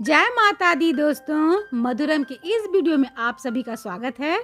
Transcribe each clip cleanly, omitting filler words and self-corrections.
जय माता दी दोस्तों, मधुरम के इस वीडियो में आप सभी का स्वागत है।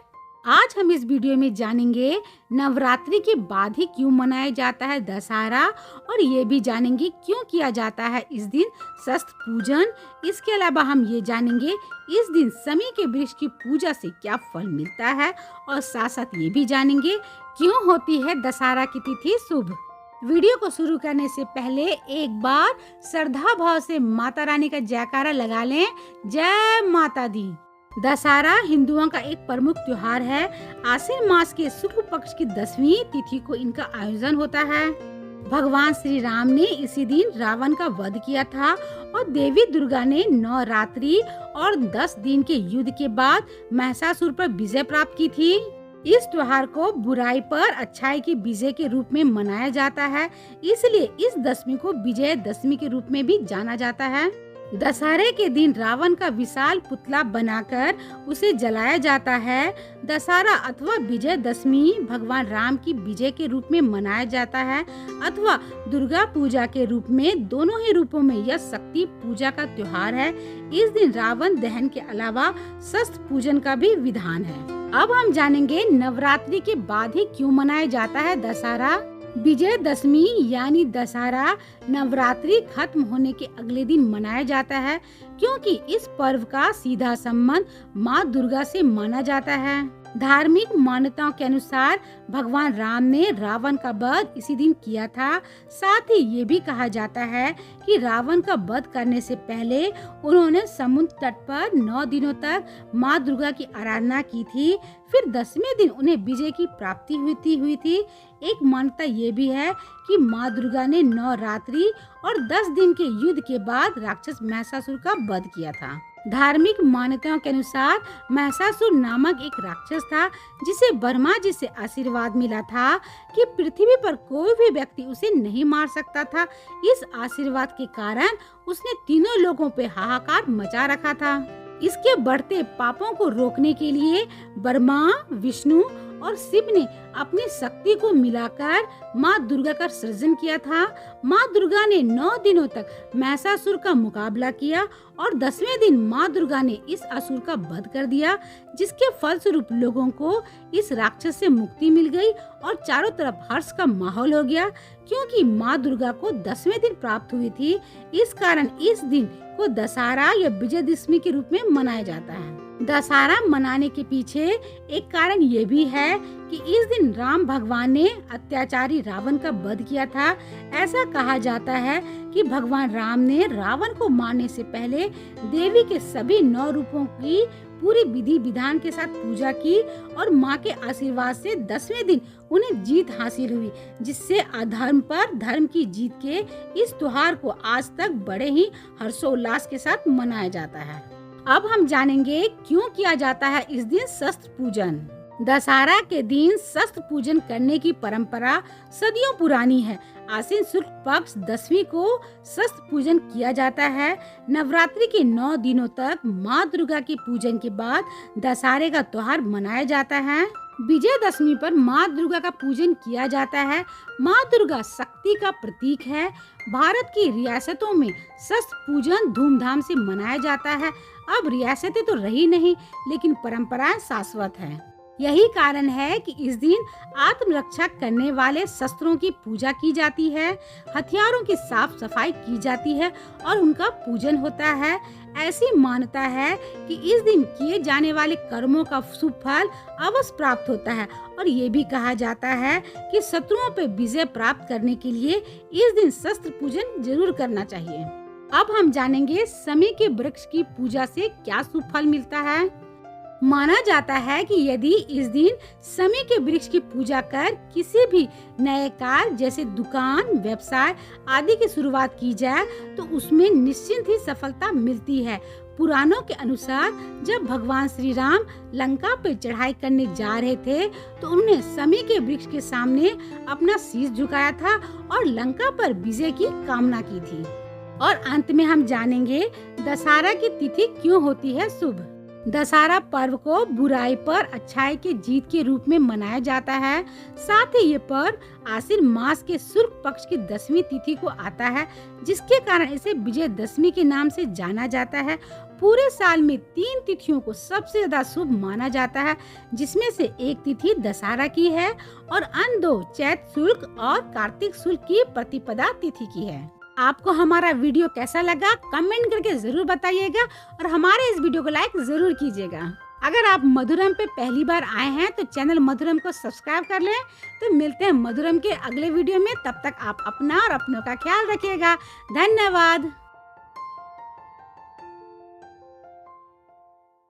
आज हम इस वीडियो में जानेंगे नवरात्रि के बाद ही क्यों मनाया जाता है दशहरा, और ये भी जानेंगे क्यों किया जाता है इस दिन शस्त्र पूजन। इसके अलावा हम ये जानेंगे इस दिन समी के वृक्ष की पूजा से क्या फल मिलता है, और साथ साथ ये भी जानेंगे क्यों होती है दशहरा की तिथि शुभ। वीडियो को शुरू करने से पहले एक बार श्रद्धा भाव से माता रानी का जयकारा लगा लें। जय माता दी। दशहरा हिंदुओं का एक प्रमुख त्योहार है। आश्विन मास के शुक्ल पक्ष की 10वीं तिथि को इनका आयोजन होता है। भगवान श्री राम ने इसी दिन रावण का वध किया था और देवी दुर्गा ने 9 रात्रि और 10 दिन के युद्ध के बाद महिषासुर पर विजय प्राप्त की थी। इस त्योहार को बुराई पर अच्छाई की विजय के रूप में मनाया जाता है, इसलिए इस दशमी को विजय दशमी के रूप में भी जाना जाता है। दशहरे के दिन रावण का विशाल पुतला बनाकर उसे जलाया जाता है। दशहरा अथवा विजय दशमी भगवान राम की विजय के रूप में मनाया जाता है अथवा दुर्गा पूजा के रूप में। दोनों ही रूपों में यह शक्ति पूजा का त्योहार है। इस दिन रावण दहन के अलावा शस्त्र पूजन का भी विधान है। अब हम जानेंगे नवरात्रि के बाद ही क्यों मनाया जाता है दशहरा। विजय दशमी यानी दशहरा नवरात्रि खत्म होने के अगले दिन मनाया जाता है, क्योंकि इस पर्व का सीधा संबंध माँ दुर्गा से माना जाता है। धार्मिक मान्यताओं के अनुसार भगवान राम ने रावण का वध इसी दिन किया था। साथ ही ये भी कहा जाता है कि रावण का वध करने से पहले उन्होंने समुद्र तट पर 9 दिनों तक माँ दुर्गा की आराधना की थी। फिर 10वें दिन उन्हें विजय की प्राप्ति हुई थी। एक मान्यता ये भी है कि माँ दुर्गा ने 9 रात्रि और 10 दिन के युद्ध के बाद राक्षस महिषासुर का वध किया था। धार्मिक मान्यताओं के अनुसार महिषासुर नामक एक राक्षस था, जिसे ब्रह्मा जी से आशीर्वाद मिला था कि पृथ्वी पर कोई भी व्यक्ति उसे नहीं मार सकता था। इस आशीर्वाद के कारण उसने तीनों लोगों पे हाहाकार मचा रखा था। इसके बढ़ते पापों को रोकने के लिए ब्रह्मा, विष्णु और शिव ने अपनी शक्ति को मिलाकर माँ दुर्गा का सृजन किया था। माँ दुर्गा ने 9 दिनों तक महिषासुर का मुकाबला किया और 10वें दिन माँ दुर्गा ने इस असुर का वध कर दिया, जिसके फलस्वरूप लोगों को इस राक्षस से मुक्ति मिल गई और चारों तरफ हर्ष का माहौल हो गया। क्योंकि माँ दुर्गा को 10वें दिन प्राप्त हुई थी, इस कारण इस दिन को दशहरा या विजयदशमी के रूप में मनाया जाता है। दशहरा मनाने के पीछे एक कारण ये भी है कि इस दिन राम भगवान ने अत्याचारी रावण का वध किया था। ऐसा कहा जाता है कि भगवान राम ने रावण को मारने से पहले देवी के सभी 9 रूपों की पूरी विधि विधान के साथ पूजा की और माँ के आशीर्वाद से 10वें दिन उन्हें जीत हासिल हुई, जिससे अधर्म पर धर्म की जीत के इस त्योहार को आज तक बड़े ही हर्षोल्लास के साथ मनाया जाता है। अब हम जानेंगे क्यों किया जाता है इस दिन शस्त्र पूजन। दशहरा के दिन शस्त्र पूजन करने की परंपरा सदियों पुरानी है। आश्विन शुक्ल पक्ष 10वीं को शस्त्र पूजन किया जाता है। नवरात्रि के 9 दिनों तक माँ दुर्गा के पूजन के बाद दशहरे का त्योहार मनाया जाता है। विजयदशमी पर माँ दुर्गा का पूजन किया जाता है। माँ दुर्गा शक्ति का प्रतीक है। भारत की रियासतों में शस्त्र पूजन धूमधाम से मनाया जाता है। अब रियासतें तो रही नहीं, लेकिन परंपराएं शाश्वत है। यही कारण है कि इस दिन आत्मरक्षा करने वाले शस्त्रों की पूजा की जाती है, हथियारों की साफ सफाई की जाती है और उनका पूजन होता है। ऐसी मान्यता है कि इस दिन किए जाने वाले कर्मों का शुभ फल अवश्य प्राप्त होता है, और ये भी कहा जाता है कि शत्रुओं पर विजय प्राप्त करने के लिए इस दिन शस्त्र पूजन जरूर करना चाहिए। अब हम जानेंगे समी के वृक्ष की पूजा से क्या शुभ फल मिलता है। माना जाता है कि यदि इस दिन समी के वृक्ष की पूजा कर किसी भी नए कार्य जैसे दुकान, व्यवसाय आदि की शुरुआत की जाए तो उसमें निश्चिंत ही सफलता मिलती है। पुराणों के अनुसार जब भगवान श्री राम लंका पर चढ़ाई करने जा रहे थे तो उन्होंने समी के वृक्ष के सामने अपना शीश झुकाया था और लंका पर विजय की कामना की थी। और अंत में हम जानेंगे दशहरा की तिथि क्यों होती है शुभ। दशहरा पर्व को बुराई पर अच्छाई की जीत के रूप में मनाया जाता है। साथ ही ये पर्व आश्विन मास के शुक्ल पक्ष की 10वीं तिथि को आता है, जिसके कारण इसे विजयदशमी के नाम से जाना जाता है। पूरे साल में 3 तिथियों को सबसे ज्यादा शुभ माना जाता है, जिसमें से एक तिथि दशहरा की है और अन्य 2 चैत्र शुक्ल और कार्तिक शुक्ल की प्रतिपदा तिथि की है। आपको हमारा वीडियो कैसा लगा कमेंट करके जरूर बताइएगा और हमारे इस वीडियो को लाइक जरूर कीजिएगा। अगर आप मधुरम पे पहली बार आए हैं तो चैनल मधुरम को सब्सक्राइब कर लें। तो मिलते हैं मधुरम के अगले वीडियो में, तब तक आप अपना और अपनों का ख्याल रखिएगा। धन्यवाद।